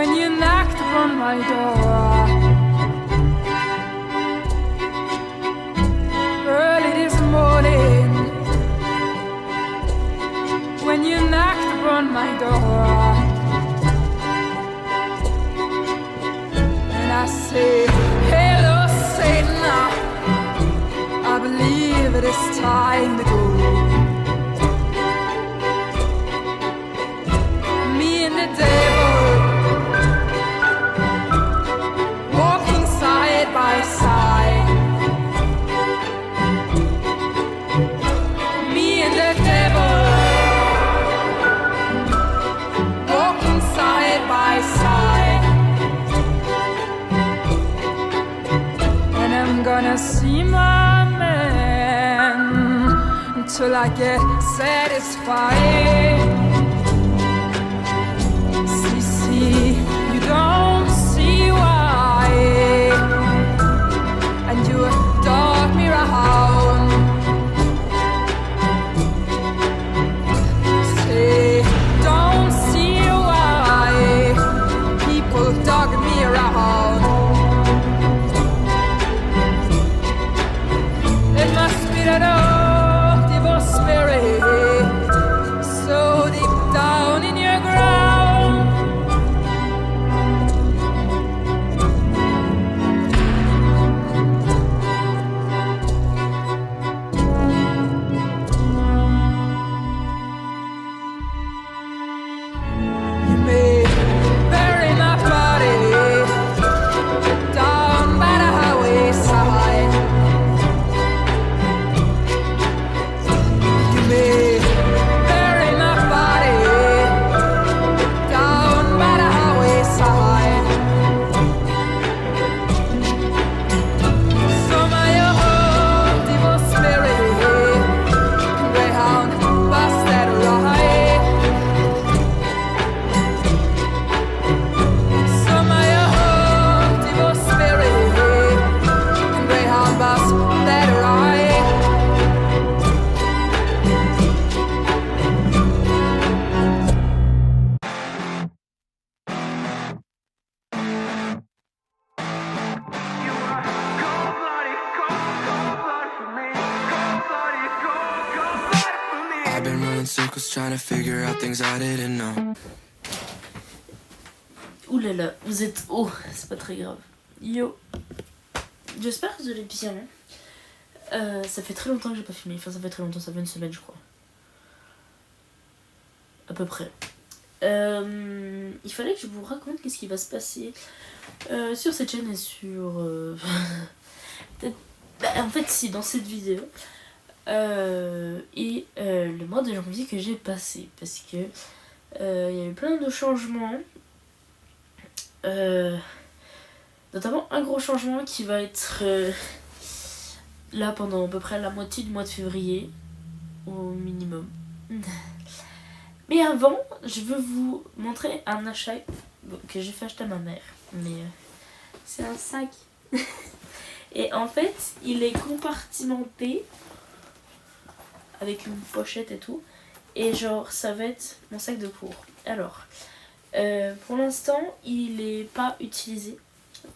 when you knocked upon my door. Early this morning, when you knocked upon my door, and I say, hello Satan, I believe it is time to go. Me and the devil walking side by side. Me and the devil walking side by side. And I'm gonna see my man until I get satisfied. You don't see why, and you dog me around. Say, don't see why people dog me around. It must be that old evil spirit so deep down in your ground. Trying to figure out things I didn't know. Ouh là là, vous êtes haut, c'est pas très grave. Yo. J'espère que vous allez bien. Ça fait très longtemps que j'ai pas filmé. Enfin, ça fait très longtemps, ça fait une semaine, je crois. À peu près. Il fallait que je vous raconte qu'est-ce qui va se passer sur cette chaîne et sur... en fait, si, dans cette vidéo. Le mois de janvier que j'ai passé, parce que il y a eu plein de changements, notamment un gros changement qui va être là pendant à peu près la moitié du mois de février au minimum. Mais avant, je veux vous montrer un achat que j'ai fait acheter à ma mère, mais c'est un sac et en fait il est compartimenté avec une pochette et tout, et genre ça va être mon sac de cours. Alors pour l'instant il est pas utilisé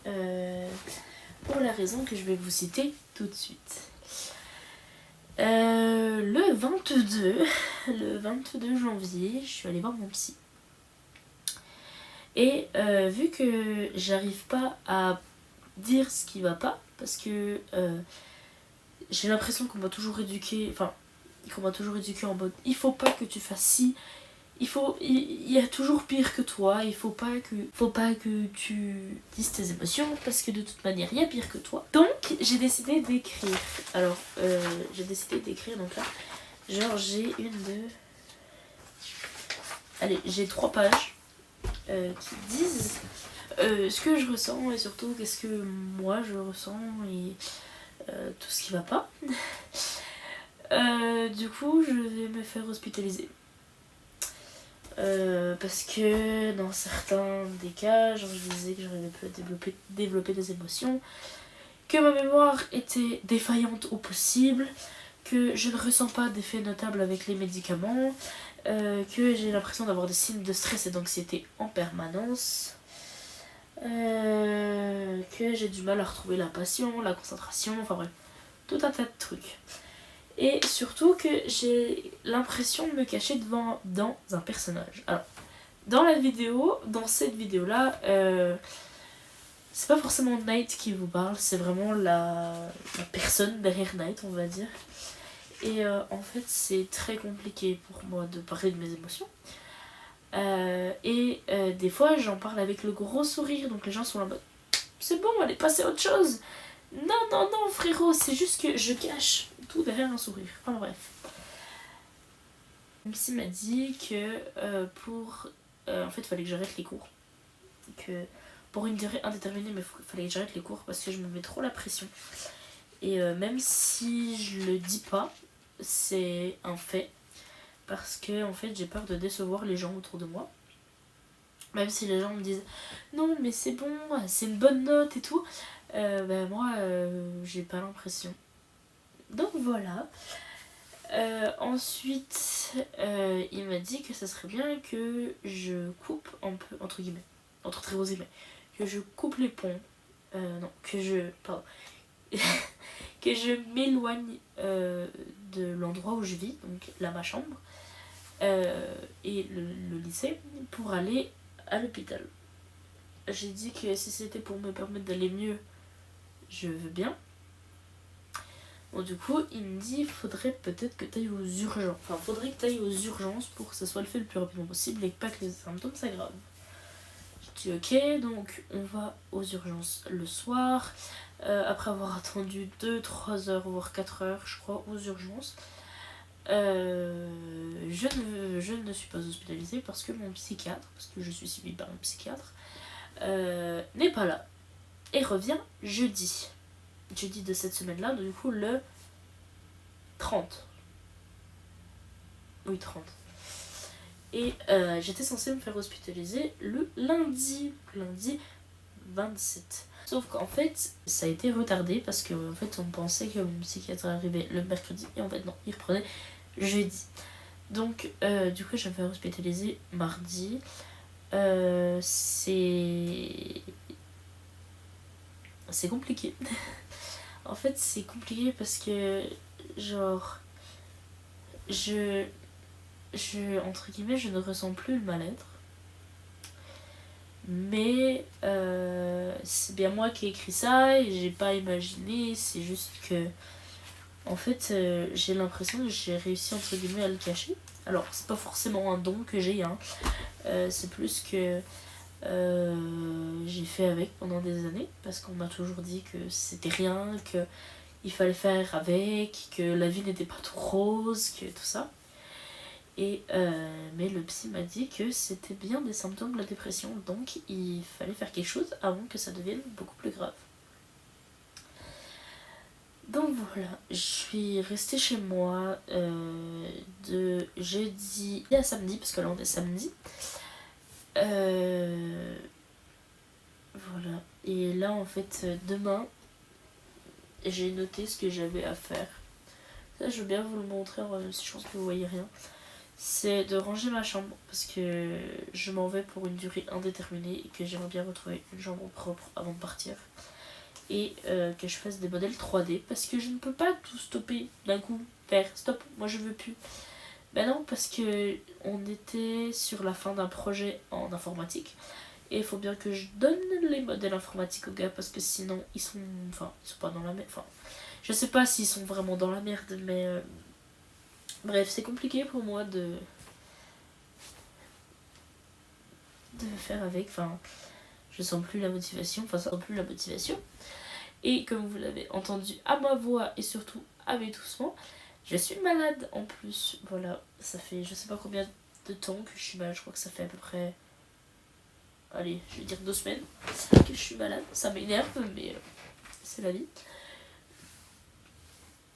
pour la raison que je vais vous citer tout de suite. Le 22 janvier, je suis allée voir mon psy, et vu que j'arrive pas à dire ce qui va pas, parce que j'ai l'impression qu'on m'a toujours éduqué, en mode il faut pas que tu fasses ci, il y a toujours pire que toi, il faut pas que tu dises tes émotions, parce que de toute manière il y a pire que toi. Donc j'ai décidé d'écrire. Alors j'ai décidé d'écrire, donc là genre j'ai 3 pages qui disent ce que je ressens, et surtout qu'est-ce que moi je ressens, et tout ce qui va pas. Du coup je vais me faire hospitaliser parce que dans certains des cas, genre je disais que j'aurais pu développer des émotions, que ma mémoire était défaillante au possible, que je ne ressens pas d'effet notable avec les médicaments, que j'ai l'impression d'avoir des signes de stress et d'anxiété en permanence, que j'ai du mal à retrouver la passion, la concentration, enfin bref, tout un tas de trucs. Et surtout que j'ai l'impression de me cacher dans un personnage. Alors, dans cette vidéo-là, c'est pas forcément Night qui vous parle, c'est vraiment la personne derrière Night, on va dire. Et en fait, c'est très compliqué pour moi de parler de mes émotions. Des fois, j'en parle avec le gros sourire, donc les gens sont là en mode c'est bon, allez passer à autre chose. Non, non, non, frérot, c'est juste que je cache tout derrière un sourire. Enfin bref. Psy m'a dit que en fait, il fallait que j'arrête les cours. Que pour une durée indéterminée, mais il fallait que j'arrête les cours parce que je me mets trop la pression. Et même si je le dis pas, c'est un fait. Parce que en fait, j'ai peur de décevoir les gens autour de moi. Même si les gens me disent non, mais c'est bon, c'est une bonne note et tout. Moi, j'ai pas l'impression. Donc voilà. Ensuite, il m'a dit que ça serait bien que je coupe un peu, entre guillemets, entre très gros guillemets, que je coupe les ponts. Non, pardon. Que je m'éloigne de l'endroit où je vis, donc là ma chambre, et le lycée, pour aller à l'hôpital. J'ai dit que si c'était pour me permettre d'aller mieux, je veux bien. Bon, du coup, il me dit il faudrait peut-être que tu ailles aux urgences. Enfin, faudrait que tu ailles aux urgences pour que ça soit le fait le plus rapidement possible et pas que les symptômes s'aggravent. J'ai dit ok, donc on va aux urgences le soir. Après avoir attendu 2-3 heures, voire 4 heures, je crois, aux urgences. Je ne suis pas hospitalisée parce que mon psychiatre, parce que je suis suivie par un psychiatre, n'est pas là et revient jeudi de cette semaine-là, du coup le 30. Oui, 30. Et j'étais censée me faire hospitaliser le lundi 27. Sauf qu'en fait, ça a été retardé parce que en fait, on pensait que mon psychiatre arrivait le mercredi et en fait non, il reprenait jeudi. Donc du coup, je vais me faire hospitaliser mardi. C'est compliqué. En fait, c'est compliqué parce que genre entre guillemets, je ne ressens plus le mal-être. Mais c'est bien moi qui ai écrit ça et j'ai pas imaginé, c'est juste que en fait j'ai l'impression que j'ai réussi entre guillemets à le cacher. Alors c'est pas forcément un don que j'ai, hein. C'est plus que j'ai fait avec pendant des années parce qu'on m'a toujours dit que c'était rien, que il fallait faire avec, que la vie n'était pas tout rose, que tout ça. Mais le psy m'a dit que c'était bien des symptômes de la dépression, donc il fallait faire quelque chose avant que ça devienne beaucoup plus grave. Donc voilà, je suis restée chez moi de jeudi à samedi, parce que là on est samedi. Voilà, et là en fait demain, j'ai noté ce que j'avais à faire. Ça, je veux bien vous le montrer, même si je pense que vous voyez rien. C'est de ranger ma chambre parce que je m'en vais pour une durée indéterminée et que j'aimerais bien retrouver une chambre propre avant de partir. Et que je fasse des modèles 3D parce que je ne peux pas tout stopper d'un coup. Faire stop, moi je veux plus. Ben non, parce que on était sur la fin d'un projet en informatique et il faut bien que je donne les modèles informatiques aux gars parce que sinon ils sont pas dans la merde. Enfin, je sais pas s'ils sont vraiment dans la merde, mais bref, c'est compliqué pour moi de faire avec. Enfin, je sens plus la motivation. Et comme vous l'avez entendu à ma voix et surtout à mes toussements, je suis malade en plus. Voilà, ça fait je sais pas combien de temps que je suis malade. Je crois que ça fait à peu près, allez, je vais dire 2 semaines que je suis malade. Ça m'énerve, mais c'est la vie.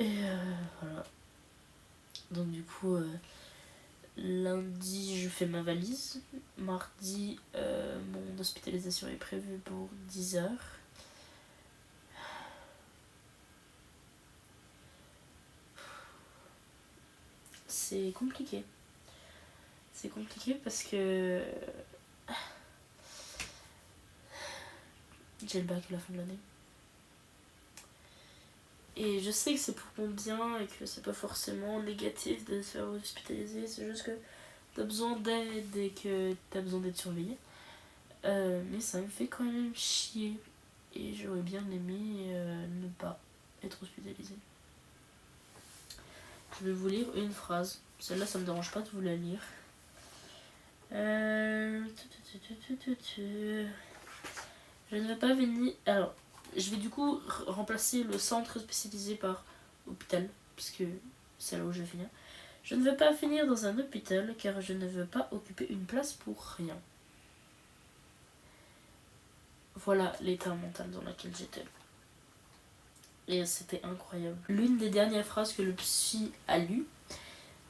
Et voilà. Donc du coup, lundi, je fais ma valise. Mardi, mon hospitalisation est prévue pour 10h. C'est compliqué. C'est compliqué parce que j'ai le bac à la fin de l'année. Et je sais que c'est pour mon bien et que c'est pas forcément négatif de se faire hospitaliser, c'est juste que t'as besoin d'aide et que t'as besoin d'être surveillé. Mais ça me fait quand même chier. Et j'aurais bien aimé ne pas être hospitalisée. Je vais vous lire une phrase. Celle-là, ça me dérange pas de vous la lire. Je ne vais pas venir... Alors, je vais du coup remplacer le centre spécialisé par hôpital, parce que c'est là où je vais finir. Je ne veux pas finir dans un hôpital car je ne veux pas occuper une place pour rien. Voilà l'état mental dans lequel j'étais. Et c'était incroyable. L'une des dernières phrases que le psy a lues,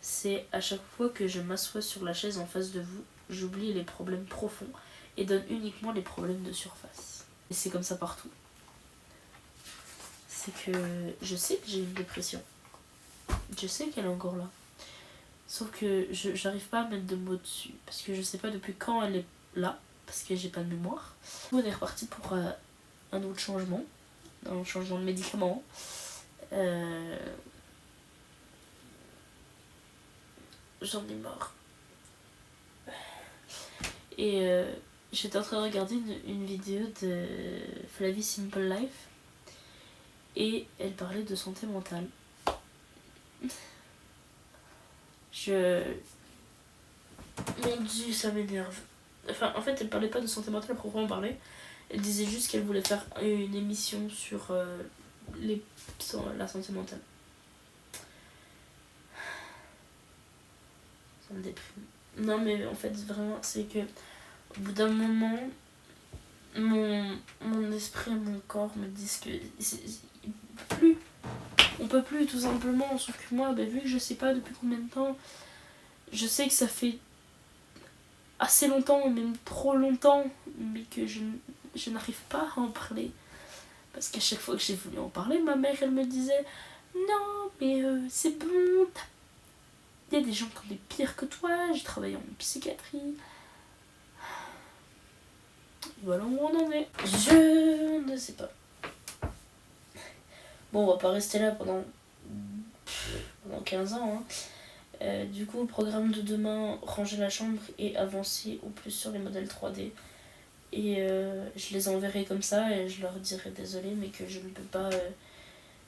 c'est « À chaque fois que je m'assois sur la chaise en face de vous, j'oublie les problèmes profonds et donne uniquement les problèmes de surface. » Et c'est comme ça partout. C'est que je sais que j'ai une dépression. Je sais qu'elle est encore là. Sauf que j'arrive pas à mettre de mots dessus. Parce que je sais pas depuis quand elle est là. Parce que j'ai pas de mémoire. On est reparti pour un autre changement. Un changement de médicament. J'en ai marre. Et j'étais en train de regarder une vidéo de Flavie Simple Life. Et elle parlait de santé mentale. Mon Dieu, ça m'énerve. Enfin, en fait, elle parlait pas de santé mentale à proprement parler. Elle disait juste qu'elle voulait faire une émission sur la santé mentale. Ça me déprime. Non, mais en fait, vraiment, c'est que au bout d'un moment, mon esprit et mon corps me disent que on peut plus, tout simplement. Sauf que moi, vu que je sais pas depuis combien de temps, je sais que ça fait assez longtemps, même trop longtemps, mais que je n'arrive pas à en parler. Parce qu'à chaque fois que j'ai voulu en parler, ma mère, elle me disait « Non, mais c'est bon, il y a des gens qui ont des pires que toi, j'ai travaillé en psychiatrie. » Voilà où on en est. Je ne sais pas. Bon, on va pas rester là pendant 15 ans. Du coup, le programme de demain, ranger la chambre et avancer au plus sur les modèles 3D. Et je les enverrai comme ça et je leur dirai désolé, mais que je ne peux pas...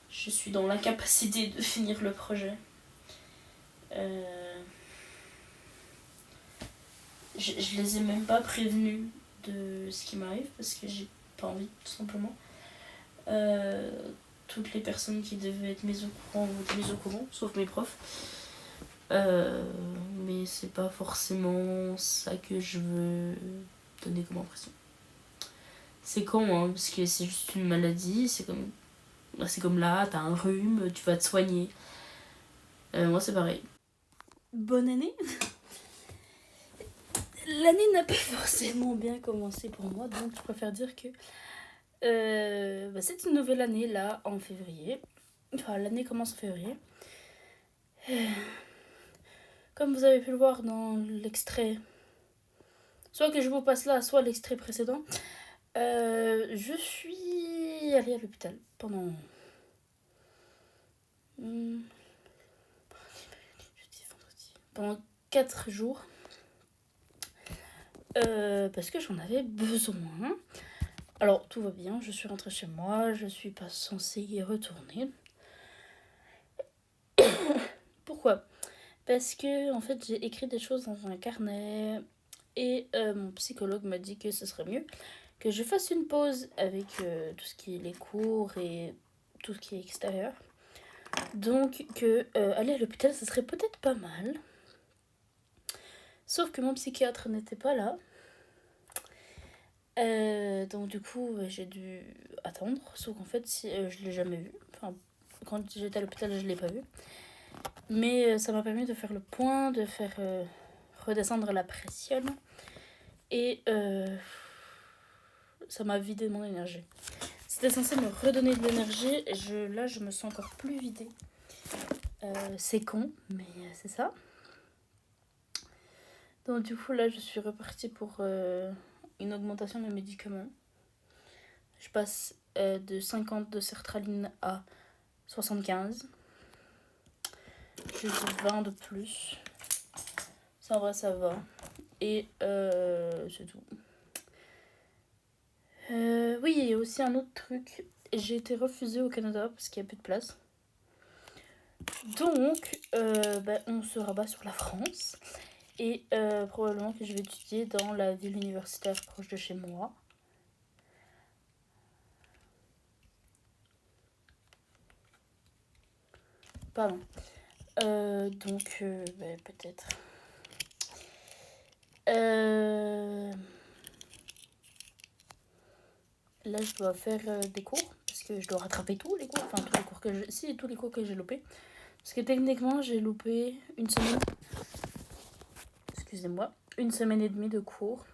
je suis dans l'incapacité de finir le projet. Je les ai même pas prévenus de ce qui m'arrive parce que j'ai pas envie, tout simplement. Toutes les personnes qui devaient être mises au courant ont été mises au courant, sauf mes profs. Mais c'est pas forcément ça que je veux donner comme impression. C'est con, hein, parce que c'est juste une maladie, c'est comme là, t'as un rhume, tu vas te soigner. Moi c'est pareil. Bonne année. L'année n'a pas forcément bien commencé pour moi, donc je préfère dire que c'est une nouvelle année là en février. Enfin, l'année commence en février. Comme vous avez pu le voir dans l'extrait, soit que je vous passe là, soit l'extrait précédent, je suis allée à l'hôpital pendant 4 jours. Parce que j'en avais besoin. Alors tout va bien, je suis rentrée chez moi, je suis pas censée y retourner. Pourquoi ? Parce que en fait j'ai écrit des choses dans un carnet et mon psychologue m'a dit que ce serait mieux que je fasse une pause avec tout ce qui est les cours et tout ce qui est extérieur. Donc que aller à l'hôpital ce serait peut-être pas mal. Sauf que mon psychiatre n'était pas là. Donc du coup j'ai dû attendre. Sauf qu'en fait je l'ai jamais vu. Enfin, quand j'étais à l'hôpital je l'ai pas vu. Mais ça m'a permis de faire le point, de faire redescendre la pression. Et ça m'a vidé de mon énergie. C'était censé me redonner de l'énergie. Et là je me sens encore plus vidée. C'est con, mais c'est ça. Donc du coup là je suis repartie pour une augmentation de mes médicaments. Je passe de 50 de sertraline à 75. Juste 20 de plus. Ça, en vrai, ça va. Et c'est tout. Oui, il y a aussi un autre truc. J'ai été refusée au Canada parce qu'il n'y a plus de place. Donc, on se rabat sur la France. Et probablement que je vais étudier dans la ville universitaire proche de chez moi. Pardon. Donc, peut-être. Là, je dois faire des cours. Parce que je dois rattraper tous les cours. Enfin, tous les cours que j'ai... Si, tous les cours que j'ai loupés. Parce que techniquement, j'ai loupé une semaine... Excusez-moi. Une semaine et demie de cours.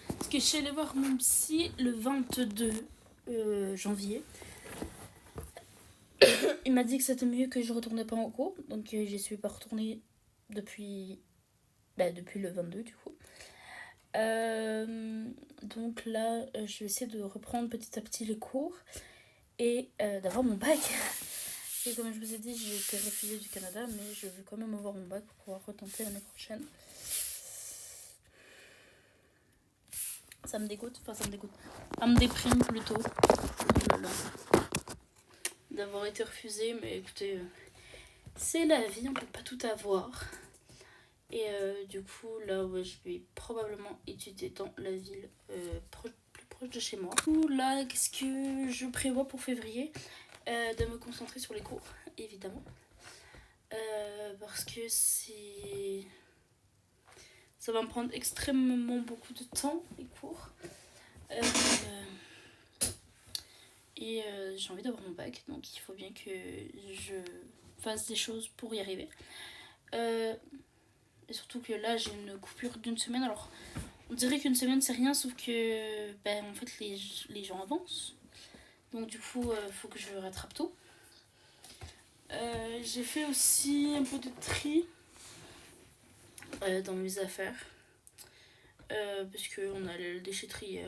Parce que je suis allée voir mon psy le 22 janvier. Il m'a dit que c'était mieux que je retournais pas en cours. Donc, j'y suis pas retournée depuis le 22 du coup. Donc là, je vais essayer de reprendre petit à petit les cours et d'avoir mon bac. Et comme je vous ai dit, j'ai été refusée du Canada, mais je veux quand même avoir mon bac pour pouvoir retenter l'année prochaine. Ça me dégoûte. Ça me déprime plutôt. Oh là là. D'avoir été refusée, mais écoutez, c'est la vie, on peut pas tout avoir. Et du coup, là, ouais, je vais probablement étudier dans la ville plus proche de chez moi. Du coup, là, qu'est-ce que je prévois pour février? De me concentrer sur les cours, évidemment. Parce que ça va me prendre extrêmement beaucoup de temps, les cours. Et j'ai envie d'avoir mon bac, donc il faut bien que je fasse des choses pour y arriver. Et surtout que là, j'ai une coupure d'une semaine. Alors, on dirait qu'une semaine, c'est rien, sauf que en fait, les gens avancent. Donc du coup, faut que je rattrape tout. J'ai fait aussi un peu de tri dans mes affaires. Parce qu'on a la déchetterie hier,